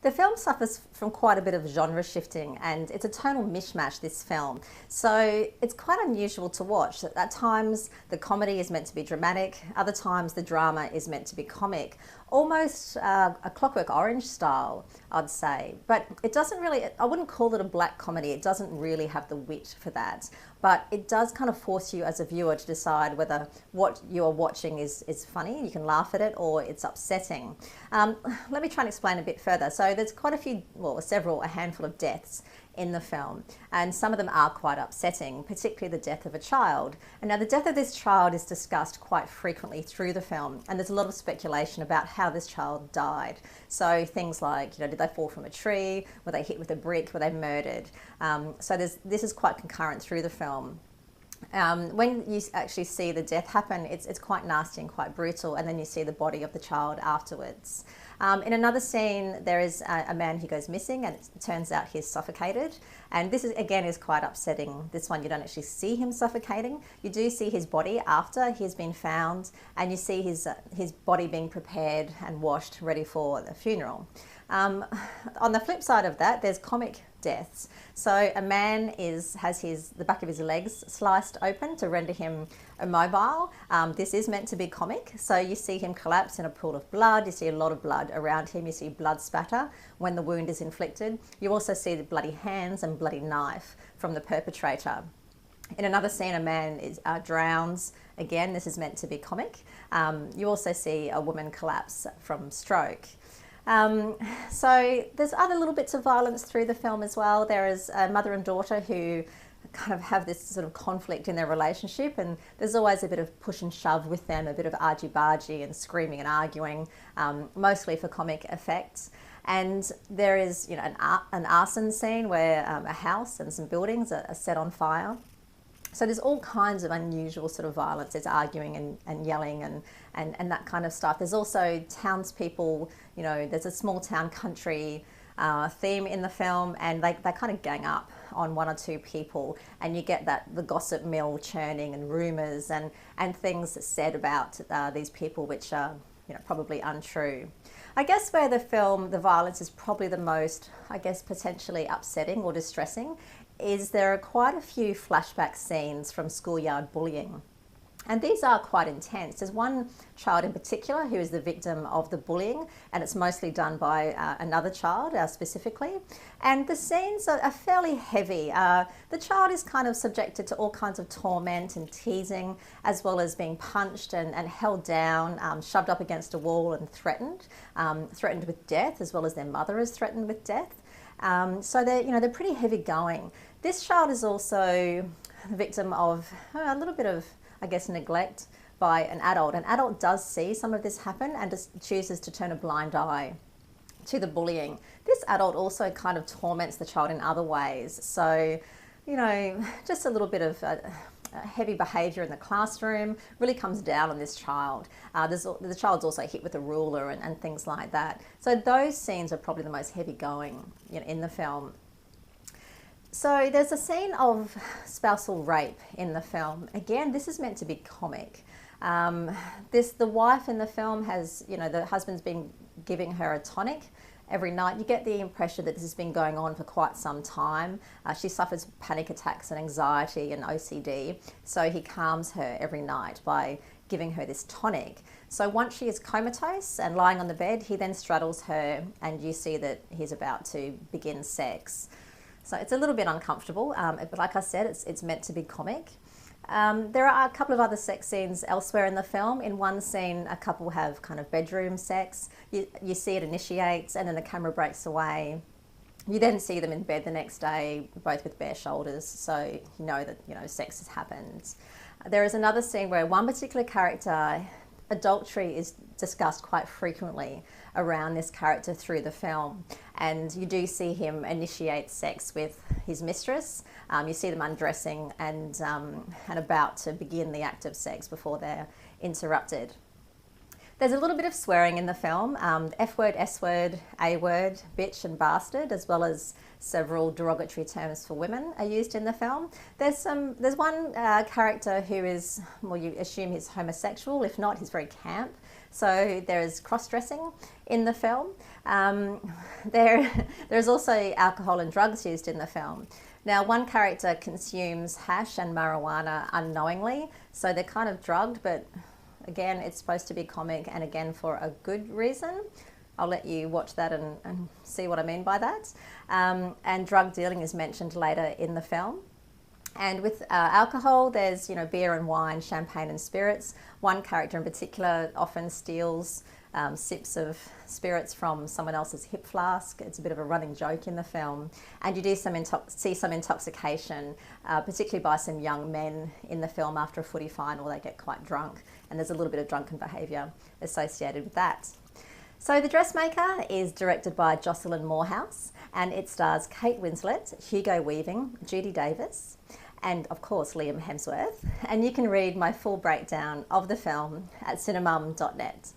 The film suffers from quite a bit of genre shifting, and it's a tonal mishmash, this film. So it's quite unusual to watch. At times the comedy is meant to be dramatic, other times the drama is meant to be comic. Almost a Clockwork Orange style, I'd say. But it doesn't really, I wouldn't call it a black comedy. It doesn't really have the wit for that. But it does kind of force you as a viewer to decide whether what you're watching is funny, you can laugh at it, or it's upsetting. Let me try and explain a bit further. So there's quite a few, well, a handful of deaths in the film, and some of them are quite upsetting, particularly the death of a child. And now the death of this child is discussed quite frequently through the film, and there's a lot of speculation about how this child died. So things like, did they fall from a tree? Were they hit with a brick? Were they murdered? So this is quite concurrent through the film. When you actually see the death happen, it's quite nasty and quite brutal, and then you see the body of the child afterwards. In another scene, there is a man who goes missing, and it turns out he's suffocated. And this is, again, is quite upsetting. This one, you don't actually see him suffocating. You do see his body after he's been found, and you see his body being prepared and washed, ready for the funeral. On the flip side of that, there's comic deaths. So a man has the back of his legs sliced open to render him immobile. This is meant to be comic. So you see him collapse in a pool of blood. You see a lot of blood around him. You see blood spatter when the wound is inflicted. You also see the bloody hands and bloody knife from the perpetrator. In another scene, a man drowns. Again, this is meant to be comic. You also see a woman collapse from stroke. So there's other little bits of violence through the film as well. There is a mother and daughter who kind of have this sort of conflict in their relationship, and there's always a bit of push and shove with them, a bit of argy-bargy and screaming and arguing, mostly for comic effects. And there is, an arson scene where a house and some buildings are set on fire. So there's all kinds of unusual sort of violence. There's arguing and yelling and that kind of stuff. There's also townspeople, there's a small town country theme in the film, and they kind of gang up on one or two people, and you get the gossip mill churning and rumours and things said about these people which are probably untrue. I guess where the violence is probably the most, potentially upsetting or distressing, is there are quite a few flashback scenes from schoolyard bullying. And these are quite intense. There's one child in particular who is the victim of the bullying, and it's mostly done by another child specifically. And the scenes are fairly heavy. The child is kind of subjected to all kinds of torment and teasing, as well as being punched and held down, shoved up against a wall and threatened with death, as well as their mother is threatened with death. So they're pretty heavy going. This child is also the victim of a little bit of, neglect by an adult. An adult does see some of this happen and just chooses to turn a blind eye to the bullying. This adult also kind of torments the child in other ways. So, just a little bit of heavy behaviour in the classroom really comes down on this child. The child's also hit with a ruler and things like that. So those scenes are probably the most heavy going in the film. So there's a scene of spousal rape in the film. Again, this is meant to be comic. The wife in the film has, the husband's been giving her a tonic every night. You get the impression that this has been going on for quite some time. She suffers panic attacks and anxiety and OCD. So he calms her every night by giving her this tonic. So once she is comatose and lying on the bed, he then straddles her, and you see that he's about to begin sex. So it's a little bit uncomfortable, but like I said, it's meant to be comic. There are a couple of other sex scenes elsewhere in the film. In one scene, a couple have kind of bedroom sex. You see it initiates, and then the camera breaks away. You then see them in bed the next day, both with bare shoulders, so you know that sex has happened. There is another scene where one particular character, adultery is discussed quite frequently around this character through the film, and you do see him initiate sex with his mistress. You see them undressing and about to begin the act of sex before they're interrupted. There's a little bit of swearing in the film, F word, S word, A word, bitch and bastard, as well as several derogatory terms for women are used in the film. There's one character who is, well, you assume he's homosexual. If not, he's very camp. So there is cross-dressing in the film. There's also alcohol and drugs used in the film. Now, one character consumes hash and marijuana unknowingly, so they're kind of drugged, but again, it's supposed to be comic and again for a good reason. I'll let you watch that and see what I mean by that. And drug dealing is mentioned later in the film. And with alcohol, there's beer and wine, champagne and spirits. One character in particular often steals sips of spirits from someone else's hip flask. It's a bit of a running joke in the film. And you do see some intoxication, particularly by some young men in the film after a footy final. They get quite drunk, and there's a little bit of drunken behaviour associated with that. So The Dressmaker is directed by Jocelyn Moorhouse, and it stars Kate Winslet, Hugo Weaving, Judy Davis, and of course Liam Hemsworth. And you can read my full breakdown of the film at cinemum.net.